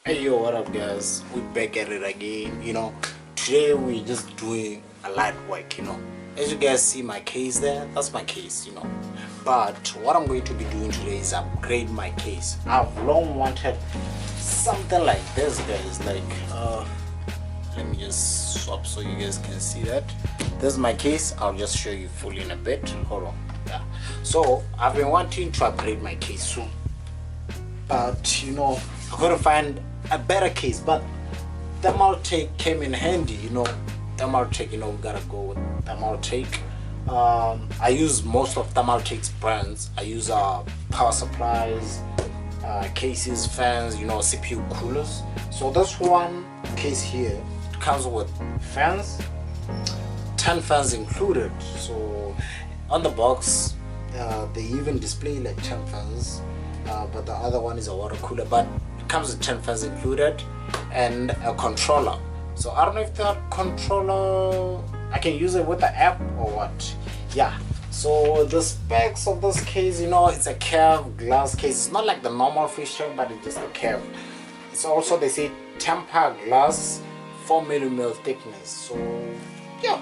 Hey yo, what up guys? We're back at it again. Today we're just doing a light work. As you guys see my case there, that's my case. But what I'm going to be doing today is upgrade my case. I've long wanted something like this, guys. Let me just swap so you guys can see that. This is my case. I'll just show you fully in a bit. Hold on. Yeah. So I've been wanting to upgrade my case soon, but I couldn't find a better case. But Thermaltake came in handy. Thermaltake. We gotta go with Thermaltake. I use most of Thermaltake's brands. I use power supplies, cases, fans, CPU coolers. So this one case here comes with fans, 10 fans included. So on the box they even display like 10 fans, but the other one is a water cooler, but it comes with 10 fans included and a controller. So I don't know if that controller I can use it with the app or what. Yeah, so the specs of this case, it's a curved glass case. It's not like the normal fish tank, but it's just a curve. It's also, they say, tempered glass, 4mm thickness. So yeah,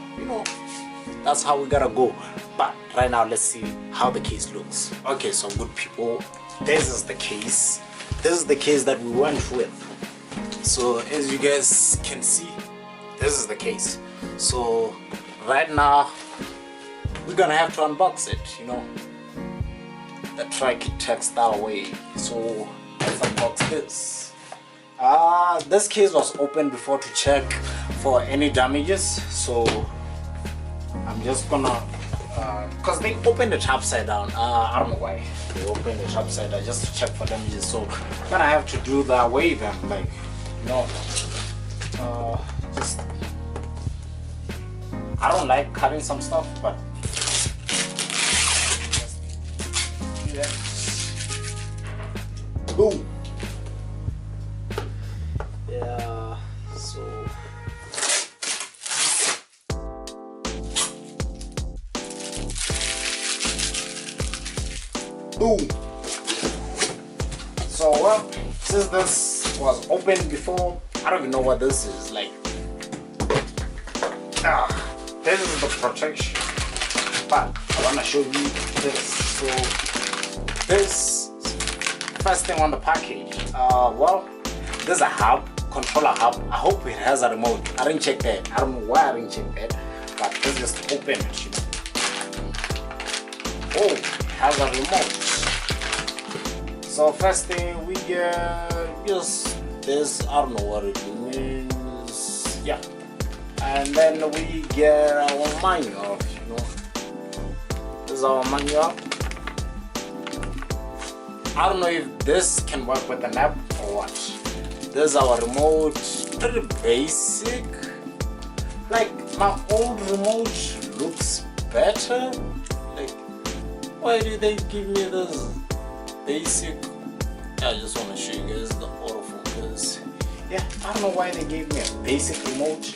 that's how we gotta go. But right now, let's see how the case looks. Okay, so good people, this is the case. This is the case that we went with. So as you guys can see, this is the case. So right now we're gonna have to unbox it, the tri-kit textile way. So let's unbox this. This case was opened before to check for any damages, so I'm just gonna because they opened it upside down. I don't know why they opened it upside down, just to check for damages. So I'm gonna have to do that way then, just I don't like cutting some stuff, but yeah. Boom. Yeah, so boom. So well, since this was open before, I don't even know what this is like. This is the protection, but I want to show you this. So this first thing on the package, well, there's a hub, controller hub. I hope it has a remote. I didn't check that. I don't know why I didn't check that, but let's just open it. Oh, it has a remote. So first thing we get just this. I don't know what it means. Yeah. And then we get our manual, This is our manual. I don't know if this can work with an app or what. This is our remote, pretty basic. Like my old remote looks better. Like, why did they give me this basic? I just want to show you guys the autofocus. Yeah, I don't know why they gave me a basic remote.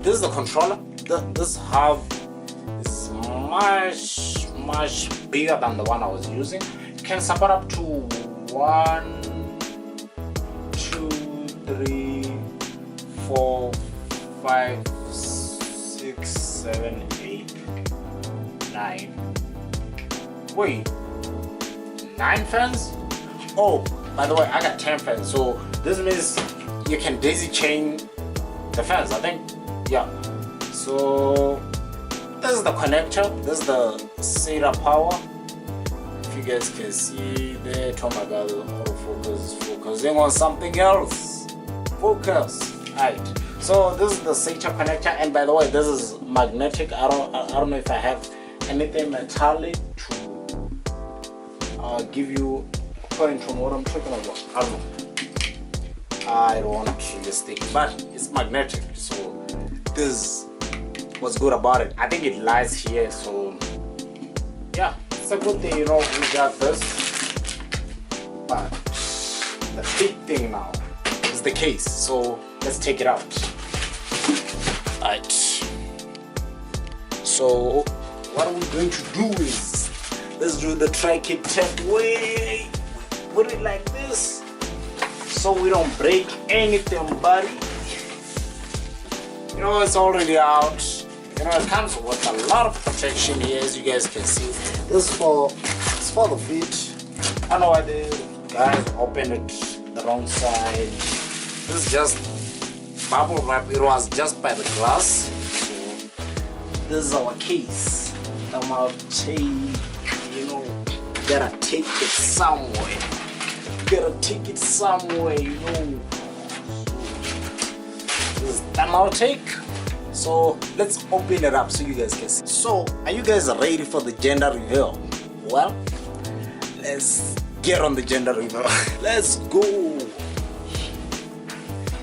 This is the controller. This hub is much bigger than the one I was using. You can support up to 1, 2, 3, 4, 5, 6, 7, 8, 9. Wait, 9 fans? Oh, by the way, I got 10 fans. So this means you can daisy chain the fans, I think. Yeah. So this is the connector. This is the SATA power. If you guys can see that, oh my god, focusing on something else. Focus. Alright. So this is the SATA connector, and by the way, this is magnetic. I don't know if I have anything metallic to give you a point on what I'm talking about. I don't know. I don't want to really stick, but it's magnetic, so this what's good about it. I think it lies here, so yeah, it's a good thing, we got this. But the big thing now is the case, so let's take it out. Alright, so what we're going to do is let's do the tri-kit tech way. Put it like this. so we don't break anything, buddy. You know, it's already out. You know, it comes with a lot of protection here, as you guys can see. This is for the feet. I don't know why the guys opened it the wrong side. This is just bubble wrap. It was just by the glass. So this is our case. Thermaltake. You know, you gotta take it somewhere. You know. This is Thermaltake. So let's open it up so you guys can see. So are you guys ready for the gender reveal? Well, let's get on the gender reveal. Let's go.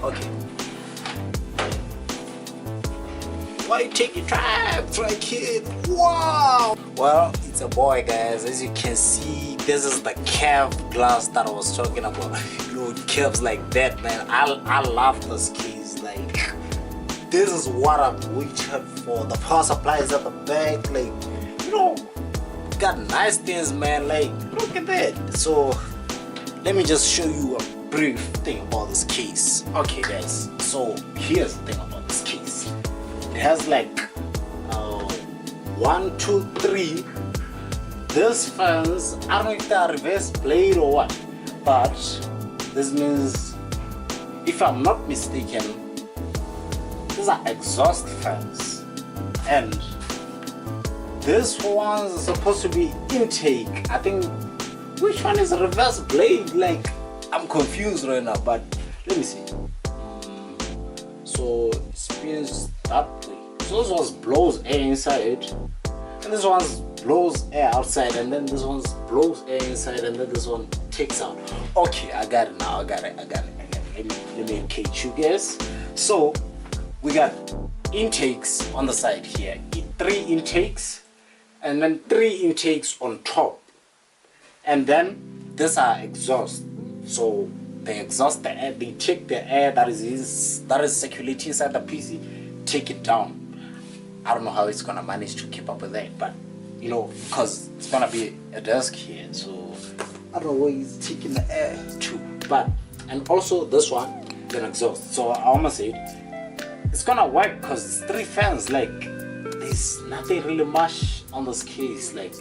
Okay. Why you take your time? Try kid. Wow. Well, it's a boy, guys. As you can see, this is the curved glass that I was talking about. You know, curves like that, man. I love this case. Like, this is what I'm waiting for. The power supply is at the back. Like, you know, got nice things, man. Like, look at that. So let me just show you a brief thing about this case. Okay, guys, so here's the thing about this case. It has like 1, 2, 3. These fans, I don't know if they are reverse blade or what, but this means, if I'm not mistaken, these are exhaust fans, and this ones are supposed to be intake. I think, which one is reverse blade? Like, I'm confused right now, but let me see. So it spins that way. So this one blows air inside, and this one blows air outside, and then this one blows air inside, and then this one takes out. Okay, I got it now. I got it. Let me catch you guys. So we got intakes on the side here. 3 intakes, and then 3 intakes on top, and then these are exhaust. So they exhaust the air, they take the air that is circulating inside the PC, take it down. I don't know how it's gonna manage to keep up with that, but you know, because it's gonna be a desk here, so I don't know where he's taking the air to. But, and also this one is an exhaust, so I almost say it's gonna work because it's 3 fans. Like, there's nothing really much on this case. Like,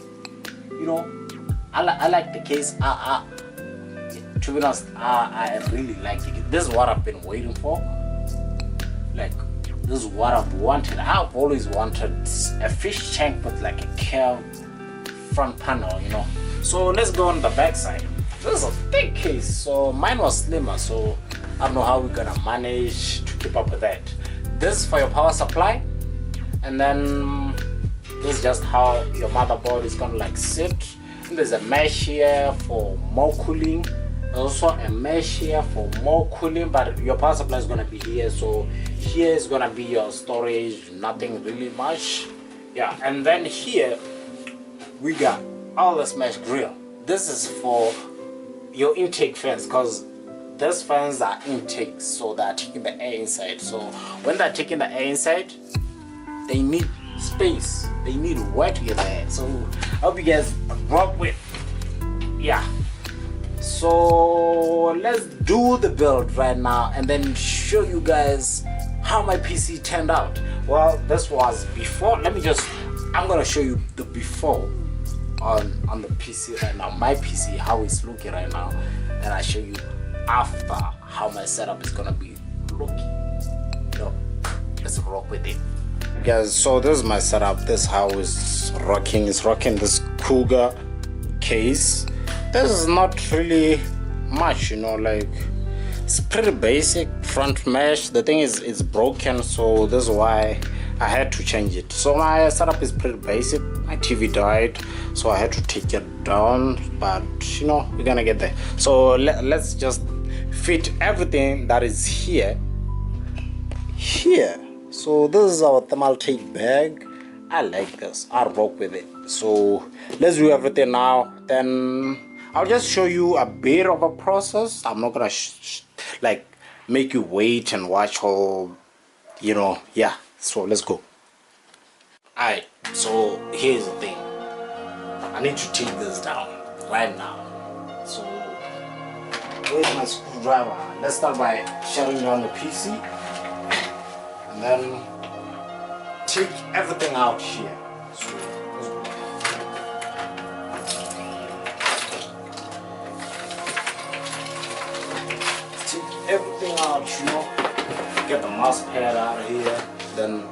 you know, I like the case. To be honest, I really like it. This is what I've been waiting for. Like, this is what I've wanted. I've always wanted a fish tank with like a curved front panel, you know. So let's go on the back side. This is a thick case, so mine was slimmer, so I don't know how we're gonna manage to keep up with that. This is for your power supply, and then this is just how your motherboard is gonna like sit. And there's a mesh here for more cooling. Also a mesh here for more cooling, but your power supply is gonna be here. So here is gonna be your storage, nothing really much. Yeah, and then here we got all this mesh grill. This is for your intake fans, because these fans are intakes, so they're taking the air inside. So when they're taking the air inside, they need space, they need where to get the air. So I hope you guys rock with. Yeah, so let's do the build right now and then show you guys how my PC turned out. Well, this was before. I'm gonna show you the before on the PC right now, my PC, how it's looking right now, and I show you after how my setup is gonna be looking. No, let's rock with it, guys. So this is my setup. This is how it's rocking. It's rocking this Cougar case. This is not really much, you know, like it's pretty basic front mesh. The thing is, it's broken, so this is why I had to change it. So my setup is pretty basic. My TV died, so I had to take it down, but you know, we're gonna get there. So let's just fit everything that is here. So this is our Thermaltake bag. I like this. I'll rock with it. So let's do everything now, then I'll just show you a bit of a process. I'm not gonna like make you wait and watch all, you know. Yeah, so let's go. Alright, so here's the thing. I need to take this down right now. So Where's my screwdriver? Let's start by shutting down the PC and then take everything out here. So, take everything out, you know. Get the mouse pad out of here, then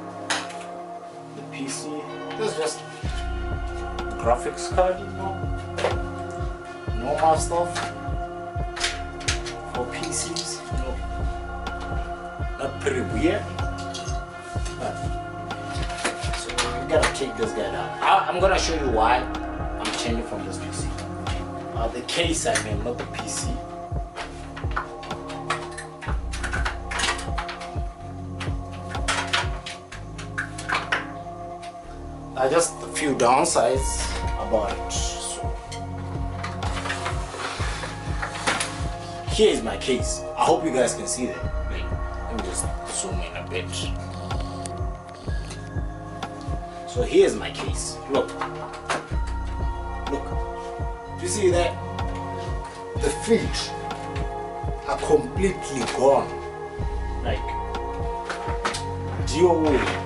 the PC. This is just graphics card, you know. Normal stuff for PCs, you know. Not pretty weird, but so you gotta take this guy down. I'm gonna show you why I'm changing from this PC. The case, I mean, not the PC. Just a few downsides about it. So here is my case. I hope you guys can see that. Wait, let me just zoom in a bit. So here's my case. Look. You see that? The feet are completely gone. Like DOA.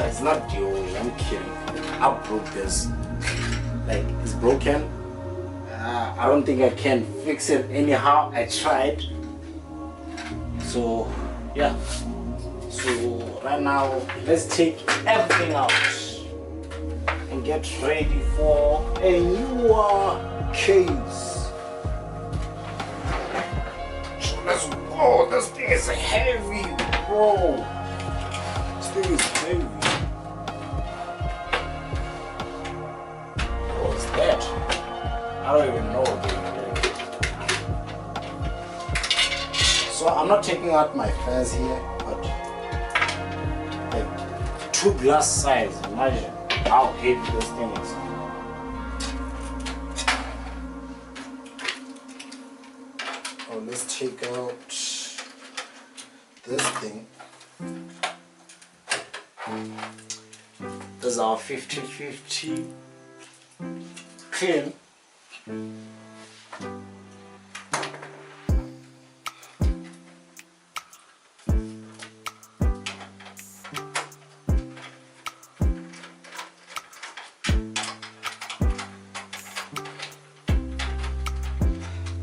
It's not DOA, I'm kidding. I broke this. Like, it's broken. I don't think I can fix it anyhow. I tried. So, yeah. So, right now, let's take everything out and get ready for a newer case. So, let's go. This thing is heavy, bro. This thing is heavy. What's that? I don't even know. So I'm not taking out my fans here, but like 2 glass size. Imagine how heavy this thing is. Oh, let's take out this thing. This is our 50-50 pin.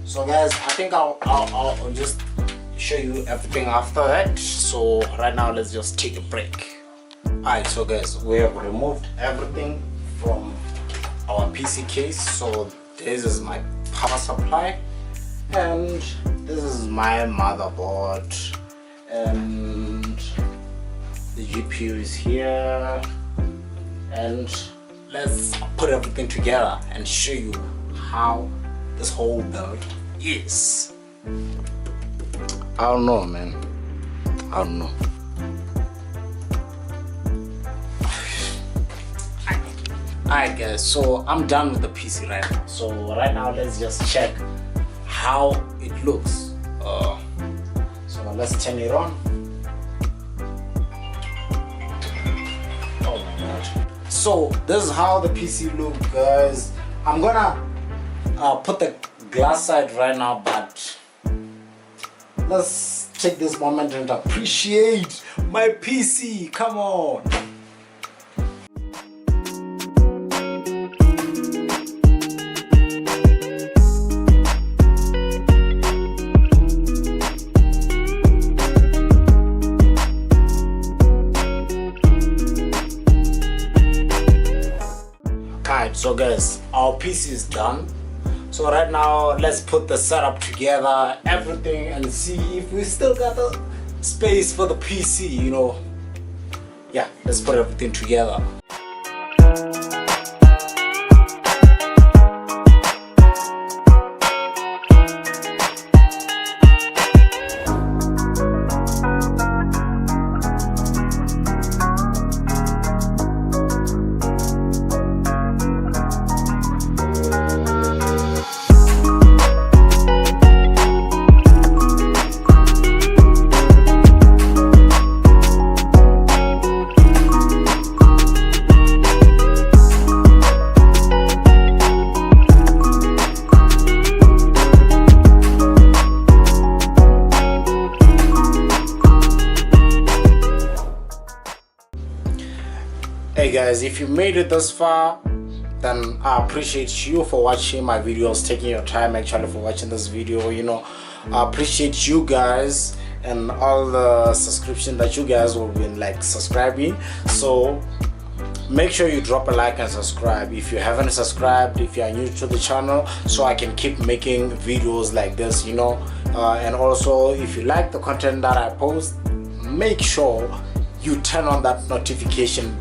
So guys, I think I'll just show you everything after that. So right now let's just take a break. Alright, so guys, we have removed everything from our PC case. So this is my power supply and this is my motherboard and the GPU is here, and let's put everything together and show you how this whole build is. I don't know, man. I don't know. Alright guys, so I'm done with the PC right now. So right now let's just check how it looks. So let's turn it on. Oh my god. So this is how the PC looks, guys. I'm gonna put the glass side right now, but let's take this moment and appreciate my PC. Come on. Alright, so guys, our PC is done. So right now let's put the setup together, everything, and see if we still got the space for the PC, you know. Yeah, let's put everything together. guys, if you made it this far, then I appreciate you for watching my videos, taking your time actually for watching this video. You know, I appreciate you guys and all the subscription that you guys will be like subscribing. So make sure you drop a like and subscribe if you haven't subscribed, if you are new to the channel, so I can keep making videos like this, you know. And also, if you like the content that I post, make sure you turn on that notification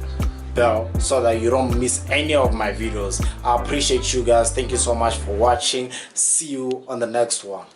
bell so that you don't miss any of my videos. I appreciate you guys. Thank you so much for watching. See you on the next one.